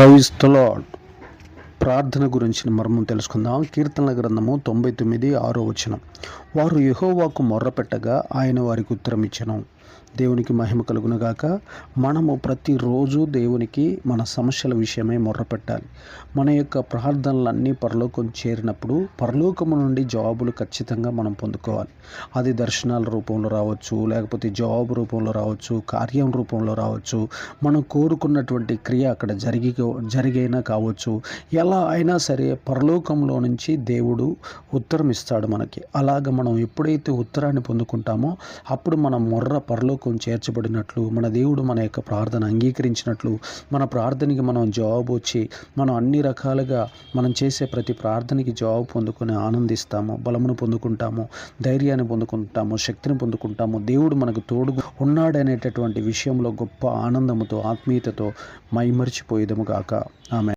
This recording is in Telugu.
Praise the lord. ప్రార్థన గురించిన మర్మం తెలుసుకుందాం. కీర్తనల గ్రంథము 99:6 వారు యెహోవాకు మొర్రపెట్టగా ఆయన వారికి ఉత్తరం ఇచ్చెను. దేవునికి మహిమ కలుగునుగాక. మనము ప్రతిరోజు దేవునికి మన సమస్యల విషయమై మొర్రపెట్టాలి. మన యొక్క ప్రార్థనలన్నీ పరలోకం చేరినప్పుడు పరలోకము నుండి జవాబులు ఖచ్చితంగా మనం పొందుకోవాలి. అది దర్శనాల రూపంలో రావచ్చు, లేకపోతే జవాబు రూపంలో రావచ్చు, కార్యం రూపంలో రావచ్చు, మనం కోరుకున్నటువంటి క్రియ అక్కడ జరిగైనా కావచ్చు. ఎలా అయినా సరే పరలోకంలో నుంచి దేవుడు ఉత్తరం ఇస్తాడు మనకి. అలాగ మనం ఎప్పుడైతే ఉత్తరాన్ని పొందుకుంటామో అప్పుడు మన మొర్ర పరలోకం చేర్చబడినట్లు, మన దేవుడు మన యొక్క ప్రార్థన అంగీకరించినట్లు, మన ప్రార్థనకి మనం జవాబు వచ్చి మనం అన్ని రకాలుగా మనం చేసే ప్రతి ప్రార్థనకి జవాబు పొందుకొని ఆనందిస్తాము, బలమును పొందుకుంటాము, ధైర్యాన్ని పొందుకుంటాము, శక్తిని పొందుకుంటాము. దేవుడు మనకు తోడుగా ఉన్నాడనేటటువంటి విషయంలో గొప్ప ఆనందముతో ఆత్మీయతతో మైమరిచిపోయేదము గాక. ఆమె